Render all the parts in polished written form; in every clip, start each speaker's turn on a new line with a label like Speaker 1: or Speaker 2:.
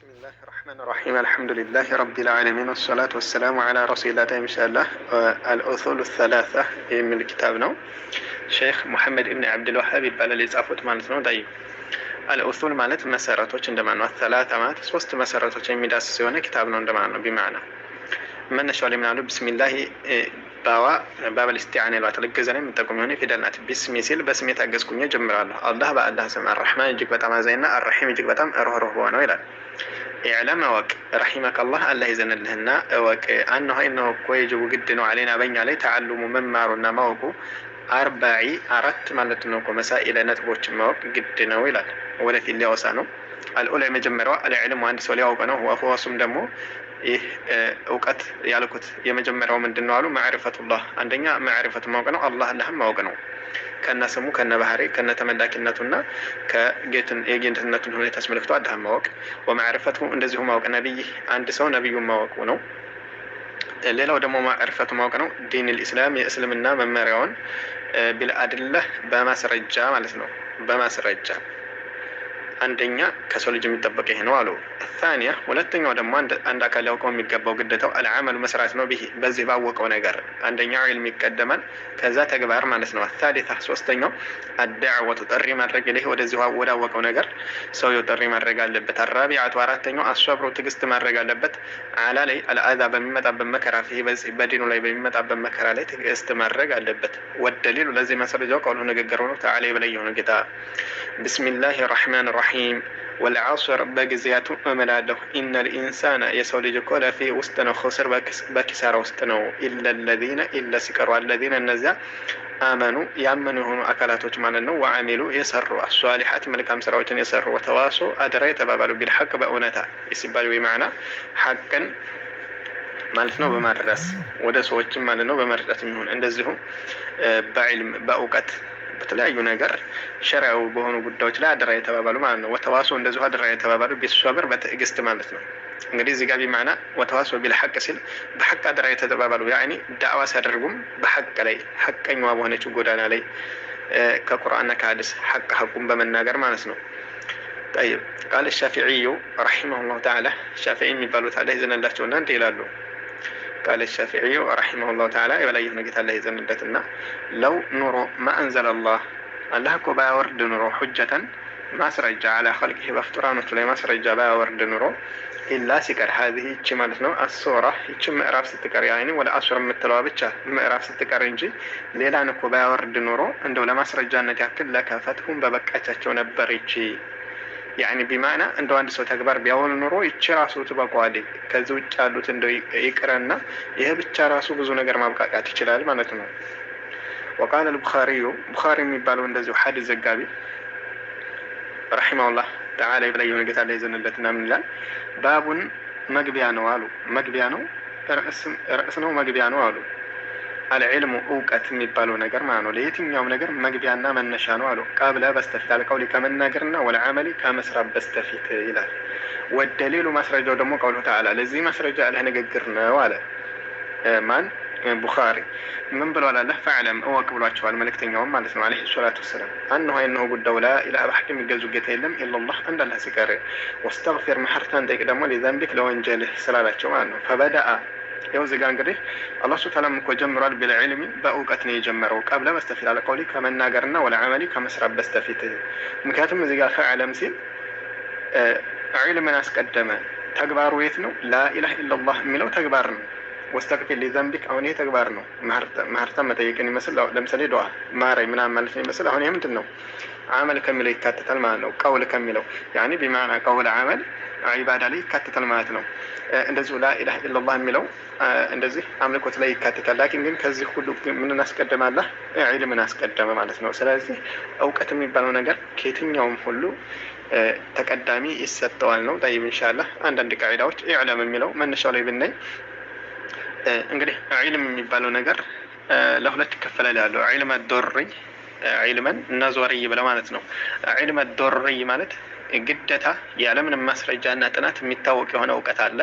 Speaker 1: بسم الله الرحمن الرحيم الحمد لله رب العالمين والصلاة والسلام على رسول الله إن شاء الله الأصول الثلاثة من الكتاب ነው ሼክ ሙሐመድ ኢብኑ አብዱል ወሃብ ይባላል የጻፉት ማለት ነው። ዳይ الأصول ማለት መሰረቶች እንደማለት ነው። الثلاثة ማለት ሶስት መሰረቶች የሚዳስስ የሆነ ኪታብ ነው እንደማለት ነው። ቢማዕና መነሻው ላይ ምናሉ ቢስሚላህ ባዋ ባበል ኢስቲዓና ይሏት ለገዘና የምጠቁም የሆነ ፊደል ናት። ቢስሚ ሲል በስሜ ታገዝኩኝ ጀምራለሁ። አላህ በአላህ ስም አርህማን እጅግ በጣም አዛኝና አርሂም እጅግ በጣም ሩህሩህ ነው ይላል። ኢዕለም ወቅ ረሂመከላህ አላህ ይዘንልህና ወቅ አንሁ ኢንሁ ቆይጅቡ ግድ ነው አለና በእኛ ላይ ተዓሉሙ መማሩና ማወቁ አርባዒ አራት ማለት ነው። መሳኢለ ነጥቦችን ማወቅ ግድ ነው ይላል። ወደፊት ሊያወሳ ነው። አልኡላ የመጀመሪያው አልዕልም አንድ ሰው ሊያውቅ ነው። ወፈወሱም ደግሞ ይህ እውቀት ያልኩት የመጀመሪያው ምንድነው አሉ ማዕሪፈቱላህ አንደኛ ማዕሪፈቱ ማወቅ ነው። አላህን ማወቅ ነው ከነስሙ ከነበህሪ ከነተመላኪነቱና ከጌትነቱን ሁኔታ አስመልክቶ አላህን ማወቅ ወማዕሪፈቱ እንደዚሁ ማወቅ ነብይ አንድ ሰው ነብዩን ማወቁ ነው። ሌላው ደግሞ ማዕሪፈቱ ማወቅ ነው ዲን الاسلام የእስልምና መመሪያውን ቢልአድለህ በማስረጃ ማለት ነው። በማስረጃ አንደኛ ከሰው ልጅ የሚጠበቅ ይሄ ነው አሉ። الثانية ሁለተኛው ደግሞ አንድ አካል ያውቀው የሚገባው ግዴታው አልዓመሉ መስራት ነው። በዚህ ባወቀው ነገር አንደኛው ዒልም ይቀደማል ከዛ ተግባር ማለት ነው። الثالثة ሶስተኛው الدعوة ጥሪ ማድረግ ይሄ ወደዚህ ወዳወቀው ነገር ሰውየው ጥሪ ማድረግ አለበት። الرابعة አራተኛው አስወብሩ ትግስት ማድረግ አለበት። አላ ላይ الأذى በሚመጣበት መከራ በዚህ በዲኑ ላይ በሚመጣበት መከራ ላይ ትግስት ማድረግ አለበት። ወደሊሉ ለዚህ ማስረጃው ቀውሉ ንግግር ነው። ተዓላ በላይ የሆነ ጌታ ቢስሚላሂ الرحمن الرحيم والعصر በጊዜያቱ እምላለሁ ኢነ الإنسان የሰው ልጅ እኮ ለፊ ውስጥ ነው ኹስር በኪሳራ ውስጥ ነው ኢለ الذين ኢለ ሲቀሩ الذين እነዚያ አመኑ ያመኑ የሆኑ አካላቶች ማለት ነው። ወአሚሉ የሰሩ አሷሊሐት መልካም ስራዎችን የሰሩ ወተዋሶ አደራ የተባባሉ ቢልሐቅ በእውነታ ይሲባል ወይ ማዕና ሐቅን ማለት ነው በማድረስ ወደ ሰዎችም ማለት ነው በመርዳት የሚሆን እንደዚሁ በዕልም በእውቀት በተለያዩ ነገር ሸሪዓው በሆኑ ጉዳዮች ላይ አደራ የተባባሉ ማለት ነው። ወተዋሶ እንደዚሁ አደራ የተባባሉ ቢስወብር በትዕግስት ማለት ነው። እንግዲህ እዚህ ጋር ቢማዕና ወተዋሶ ቢልሐቅ ሲል በሐቅ አደራ የተባባሉ ያኒ ዳዕዋ ሲያደርጉም በሐቅ ላይ ሐቀኛዋ በሆነችው ጎዳና ላይ ከቁርአንና ከሐዲስ ሐቁን በመናገር ማለት ነው። طيب قال الشافعي رحمه الله تعالى الشافعي የሚባሉት አለ ይዘንላቸውና እንደ ይላሉ قال الشافعي رحمه الله تعالى يبلغ نجت الله يزندتنا لو نور ما أنزل الله كو باورد نور حجة ما سرج على خلقه بفترانه لي ما سرج باورد نور إلا سكر هذه مالتنا الصورة مئراف ستكر يعني ولا أشهر متلوا بتشا مئراف ستكر إنجي ليلا نكو باورد نور عنده لما سرج نتأكد لك فتهم ببكتة نبريتشي يعني بمعنى عنده عند سو تكبر بياول نورو يتشراسو تبقوالي ከዚህ ውጭ ያሉት እንደው ይቅርና ይሄ ብቻ ራሱ ብዙ ነገር ማብቃቃት ይችላል ማለት ነው። وقال البخاري بخاري የሚባለው እንደዚሁ ሐዲስ ዘጋቢ رحمه الله تعالى ይብላዩ ነገታ ላይ ዘንበትና ምን ይላል ባቡን መግቢያ ነው አሉ። መግቢያ ነው ርዕስ ነው መግቢያ ነው አሉ። العلم እውቀት የሚባለው ነገር ማለት ነው ለየትኛውም ነገር መግቢያና መነሻ ነው አሉ። قبل በስተፊት አልቀውሊ ከመናገርና ወለዓመሊ ከመስራት በስተፊት ይላል። ወደሊሉ ማስረጃው ደግሞ ቀውሉ ተዓላ ለዚህ ማስረጃ አላህ ንግግር ነው አለ። ማን ቡኻሪ ምን ብሏል? አላህ ፈዕለም እወቅ ብሏቸዋል መልእክተኛውም ማለት ነው አለይሂ ሰላቱ ወሰላም አንሁ አይነሁ ጉዳዩ ላ ኢላሀ በሐቅ የሚገዙ ጌታ የለም ኢላላህ አንድ አላህ ሲቀር ወስተግፊር መሐርታን ጠይቅ ደግሞ ለዘንቢክ ለወንጀልህ ስላላቸው ማለት ነው። ፈበደአ ያው እዚህ ጋር እንግዲህ አላህ ሱብሓነሁ ወተዓላ እኮ ጀምሯል ቢልዕልሚ በእውቀት ነው የጀመረው። ቀብለ በስተፊት አለ ቀውሊ ከመናገርና ወለዓመሊ ከመስራት በስተፊት ምክንያቱም እዚህ ጋር ፈዕለም ሲል ዒልምን አስቀደመ። ተግባሩ የት ነው? ላኢላሀ ኢላላህ የሚለው ተግባር ነው። ወስተግፊር ሊዘንቢክ አሁን ይሄ ተግባር ነው። መሐርታን መጠየቅን ይመስል ለምሳሌ ዱዓ ማረኝ ምናምን ማለት ነው ይመስል አሁን ይሄ ምንድን ነው? አመል ከሚለው ይካተታል ማለት ነው። ቀውል ከሚለው ያኒ ቢማዕና ቀውል አመል ዒባዳ ላይ ይካተታል ማለት ነው። እንደዚሁ ላኢላሀ ኢላላህ የሚለው እንደዚህ አምልኮት ላይ ይካተታል። ላኪን ግን ከዚህ ሁሉ ምን እናስቀድማለህ? ዒልምን አስቀደመ ማለት ነው። ስለዚህ እውቀት የሚባለው ነገር ከየትኛውም ሁሉ ተቀዳሚ ይሰጠዋል ነው። طيب ኢንሻአላህ አንዳንድ ቃዒዳዎች ኢዕለም የሚለው መነሻው ላይ ብናይ እንግዲህ ዒልም የሚባለው ነገር ለሁለት ይከፈላል ያለው ዒልም አዶሪ ዒልመን ነዞሪ ብለው ማለት ነው። ዒልም አዶሪ ማለት ግዴታ ያለምንም ማስረጃና ጥናት የሚታወቅ የሆነ እውቀት አለ።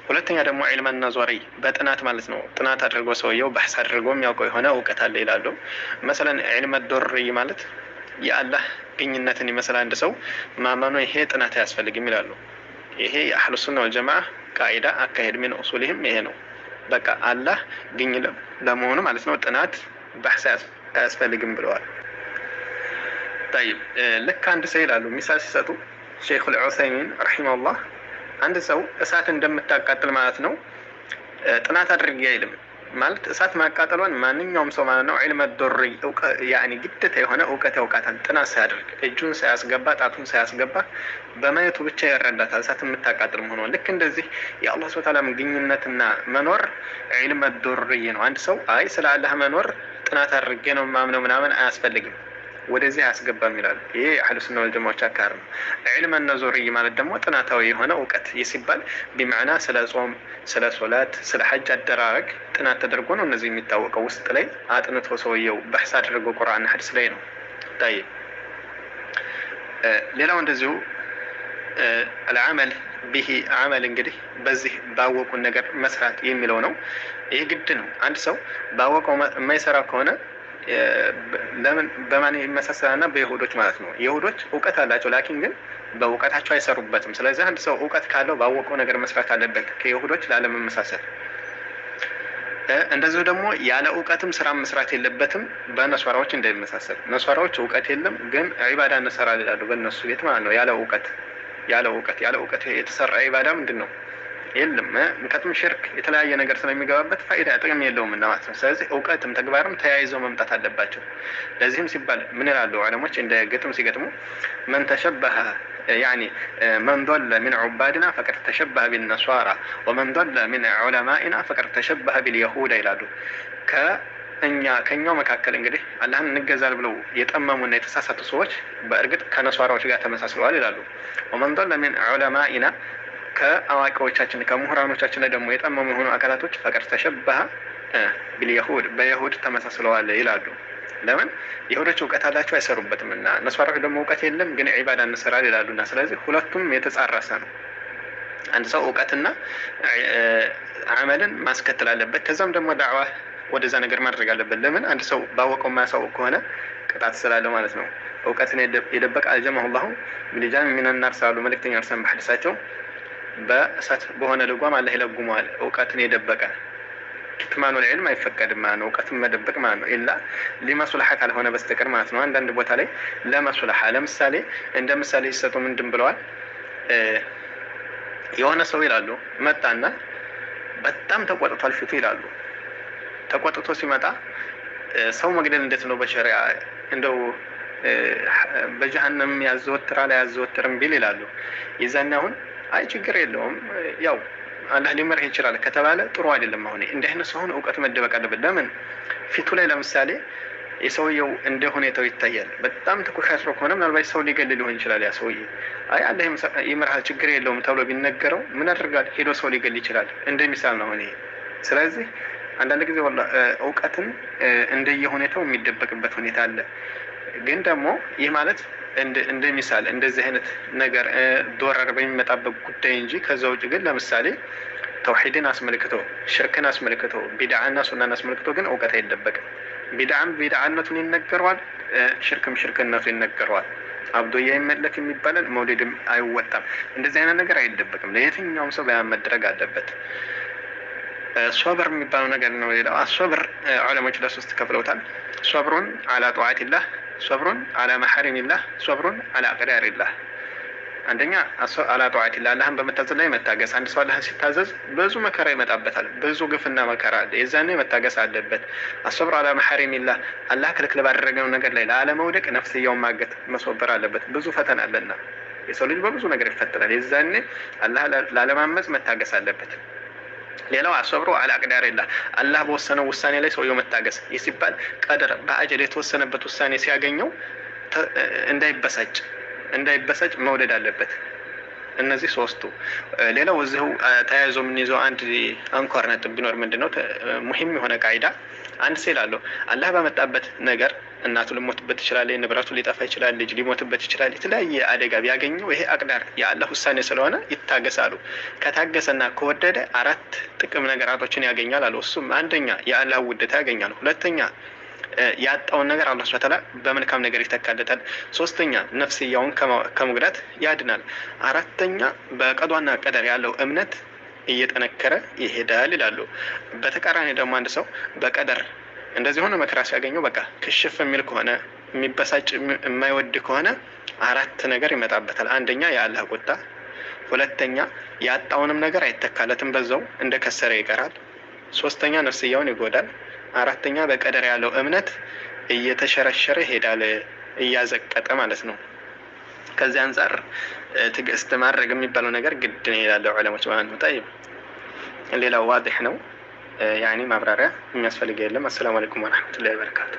Speaker 1: ሁለተኛ ደግሞ ዒልም ነዞሪ በጥናት ማለት ነው። ጥናት አድርጎ ሰውየው በሕስ አድርጎ የሚያውቀው የሆነ እውቀት አለ ይላሉ። መሰለን ዒልም አዶሪ ማለት የአላህ ግኝነትን ይመስል አንድ ሰው ማመኑ ይሄ ጥናት አያስፈልግም ይላሉ። ይሄ የአህሉ ሱና ወልጀማዓ ቃኢዳ አካሄድ ምን ኡሱልህም ይሄ ነው። በቃ አላህ ግኝ ለመሆኑ ማለት ነው ጥናት በሕስ አያስፈልግም ብለዋል። طيب ልክ አንድ ሰው ይላሉ ሚሳል ሲሰጡ ሼኹል ዑሰይሚን ረሂመሁላህ አንድ ሰው እሳት እንደምታቃጥል ማለት ነው ጥናት አድርጌ አይልም። ማለት እሳት ማቃጠሏን ማንኛውም ሰው ማለት ነው ዒልመ ዶሪ ያኒ ግዴታ የሆነ እውቀት ያውቃታል። ጥናት ሳያደርግ እጁን ሳያስገባ ጣቱን ሳያስገባ በማየቱ ብቻ ይረዳታል እሳት የምታቃጥል መሆኗን። ልክ እንደዚህ የአላህ ሱብሓነሁ ወተዓላ ግኝነትና መኖር ዒልመ ዶሪ ነው። አንድ ሰው አይ ስለ አላህ መኖር ጥናት አድርጌ ነው ማምነው ምናምን አያስፈልግም፣ ወደዚህ አያስገባም ይላሉ። ይሄ አህሉ ሱና ወልጀማዓዎች አካር ነው። ዒልመ ነዙሪ ማለት ደግሞ ጥናታዊ የሆነ እውቀት ይሲባል ቢማዕና ስለ ጾም፣ ስለ ሶላት፣ ስለ ሐጅ አደራረግ ጥናት ተደርጎ ነው እነዚህ የሚታወቀው። ውስጥ ላይ አጥንቶ ሰውየው በሕስ አድርጎ ቁርአንና ሐዲስ ላይ ነው። طيب ሌላው እንደዚሁ العمل به عمل እንግዲህ በዚህ ባወቁን ነገር መስራት የሚለው ነው። ይሄ ግድ ነው። አንድ ሰው ባወቀው የማይሰራ ከሆነ ለምን በማን ይመሳሰላልና በይሁዶች ማለት ነው። ይሁዶች እውቀት አላቸው ላኪን ግን በእውቀታቸው አይሰሩበትም። ስለዚህ አንድ ሰው እውቀት ካለው ባወቀው ነገር መስራት አለበት ከይሁዶች ላለመመሳሰል። እንደዚሁ ደግሞ ያለ እውቀትም ስራ መስራት የለበትም በነሷራዎች እንዳይመሳሰል። ነሷራዎች እውቀት የለም ግን ዒባዳ እንሰራለን ይላሉ በእነሱ ቤት ማለት ነው። ያለ እውቀት የተሰራ ዒባዳ ምንድን ነው? የለም። ምክንያቱም ሽርክ የተለያየ ነገር ስለሚገባበት ፋይዳ ጥቅም የለውም ማለት ነው። ስለዚህ እውቀትም ተግባርም ተያይዘው መምጣት አለባቸው። ለዚህም ሲባል ምን ይላሉ ዑለሞች እንደ ግጥም ሲገጥሙ መን ተሸበሀ ያኒ መን ضل من عبادنا فقد تشبه بالنصارى ومن ضل من علمائنا فقد تشبه باليهود ይላሉ። ከኛው መካከል እንግዲህ አላህን እንገዛል ብለው የጠመሙና የተሳሳቱ ሰዎች በእርግጥ ከነሷራዎች ጋር ተመሳስለዋል ይላሉ። ومن ضل من علمائنا ከአዋቂዎቻችን ከምሁራኖቻችን ላይ ደግሞ የጠመሙ የሆኑ አካላቶች ፈቀድ ተሸበሀ ቢልየሁድ በይሁድ ተመሳስለዋል ይላሉ። ለምን? ይሁዶች እውቀት አላቸው አይሰሩበትም እና ነሷራዎች ደግሞ እውቀት የለም ግን ዒባዳ እንሰራል ይላሉና ስለዚህ ሁለቱም የተጻረሰ ነው። አንድ ሰው እውቀትና አመልን ማስከተል አለበት። ከዛም ደግሞ ዳዕዋ ወደዛ ነገር ማድረግ አለበት። ለምን? አንድ ሰው ባወቀው ማያሳውቅ ከሆነ ቅጣት ስላለው ማለት ነው። እውቀትን የደበቀ አልጀመሁላሁ ቢልጃም ሚነን ናር ሳሉ መልእክተኛ እርሰን በሐዲሳቸው በእሳት በሆነ ልጓም አላህ ይለጉመዋል። እውቀትን የደበቀ ክትማኑል ዒልም አይፈቀድም ማለት ነው። እውቀትን መደበቅ ማለት ነው ኢላ ሊመስለሐ ካልሆነ በስተቀር ማለት ነው። አንዳንድ ቦታ ላይ ለመስለሐ ለምሳሌ እንደ ምሳሌ ይሰጡ ምንድን ብለዋል? የሆነ ሰው ይላሉ መጣና በጣም ተቆጥቷል ፊቱ ይላሉ። ተቆጥቶ ሲመጣ ሰው መግደል እንዴት ነው በሸሪዓ እንደው በጀሃነም ያዘወትራል አያዘወትርም ቢል ይላሉ። ይዘና አሁን አይ ችግር የለውም ያው አላህ ሊመርህ ይችላል ከተባለ ጥሩ አይደለም። አሁን እንዲህ አይነት ሰው እውቀት መደበቅ አለበት። ለምን? ፊቱ ላይ ለምሳሌ የሰውየው እንደ ሁኔታው ይታያል። በጣም ተኮሻትሮ ከሆነ ምናልባት ሰው ሊገል ሊሆን ይችላል። ያ ሰውዬ አይ አላህ ይመርሃል ችግር የለውም ተብሎ ቢነገረው ምን አድርጋል? ሄዶ ሰው ሊገል ይችላል። እንደሚሳል ነው ይሄ። ስለዚህ አንዳንድ ጊዜ ወላሂ እውቀትን እንደየሁኔታው የሚደበቅበት ሁኔታ አለ። ግን ደግሞ ይህ ማለት እንደሚሳል እንደዚህ አይነት ነገር ዶረር በሚመጣበት ጉዳይ እንጂ ከዛ ውጭ ግን ለምሳሌ ተውሂድን አስመልክቶ ሽርክን አስመልክቶ ቢድዓና ሱናን አስመልክቶ ግን እውቀት አይደበቅም። ቢድዓም ቢድዓነቱን ይነገረዋል፣ ሽርክም ሽርክነቱን ይነገረዋል። አብዶያ ይመለክ የሚባለን መውሊድም አይወጣም። እንደዚህ አይነት ነገር አይደበቅም። ለየትኛውም ሰው በያን መድረግ አለበት። ሶብር የሚባለው ነገር ነው። ሌላው አሶብር ዑለሞች ለሶስት ከፍለውታል። ሶብሩን አላ ጧዓቲላህ፣ ሶብሩን አላ መሐሪሚላህ፣ ሶብሩን አላ አቅዳሪላህ። አንደኛ አላ ጧዓቲላህ አላህን በመታዘዝ ላይ መታገስ። አንድ ሰው አላህን ሲታዘዝ ብዙ መከራ ይመጣበታል፣ ብዙ ግፍና መከራ አለ። የዛኔ መታገስ አለበት። አሶብሩ አላ መሐሪሚላህ አላህ ክልክል ባደረገው ነገር ላይ ላለመውደቅ ነፍስያውን ማገት መሶበር አለበት። ብዙ ፈተና አለና የሰው ልጅ በብዙ ነገር ይፈተናል። የዛኔ አላህ ላለማመጽ መታገስ አለበት። ሌላው አሶብሩ አላ አቅዳሪላህ አላህ በወሰነው ውሳኔ ላይ ሰውየው መታገስ። ይህ ሲባል ቀደር በአጀል የተወሰነበት ውሳኔ ሲያገኘው እንዳይበሳጭ መውደድ አለበት። እነዚህ ሶስቱ። ሌላው እዚሁ ተያይዞ የምንይዘው አንድ አንኳር ነጥብ ቢኖር ምንድነው ሙሂም የሆነ ቃይዳ አንድ ሰው ይላል አላህ በመጣበት ነገር እናቱ ሊሞትበት ይችላል፣ ንብረቱ ሊጠፋ ይችላል፣ ልጅ ሊሞትበት ይችላል። የተለያየ አደጋ ቢያገኘው ይሄ አቅዳር የአላህ ውሳኔ ስለሆነ ይታገሳሉ። ከታገሰና ከወደደ አራት ጥቅም ነገራቶችን ያገኛል አሉ። እሱም አንደኛ የአላህ ውዴታ ያገኛል፣ ሁለተኛ ያጣውን ነገር አላህ ሱብሓነሁ ወተዓላ በመልካም ነገር ይተካለታል። ሶስተኛ ነፍስያውን ከመጉዳት ያድናል። አራተኛ በቀዷና ቀደር ያለው እምነት እየጠነከረ ይሄዳል ይላሉ። በተቃራኒ ደግሞ አንድ ሰው በቀደር እንደዚህ ሆነ መከራ ሲያገኘው በቃ ክሽፍ የሚል ከሆነ የሚበሳጭ የማይወድ ከሆነ አራት ነገር ይመጣበታል። አንደኛ የአላህ ቁጣ፣ ሁለተኛ ያጣውንም ነገር አይተካለትም በዛው እንደከሰረ ይቀራል፣ ሶስተኛ ነፍስያውን ይጎዳል፣ አራተኛ በቀደር ያለው እምነት እየተሸረሸረ ይሄዳል እያዘቀጠ ማለት ነው። ከዚህ አንፃር ትዕግስት ማድረግ የሚባለው ነገር ግድ ነው ይላሉ ዑለሞች ማለት ነው። طيب ሌላው ዋضح ነው ያኒ ማብራሪያ የሚያስፈልግ የለም። አሰላሙ አለይኩም ወራህመቱላሂ ወበረካቱ።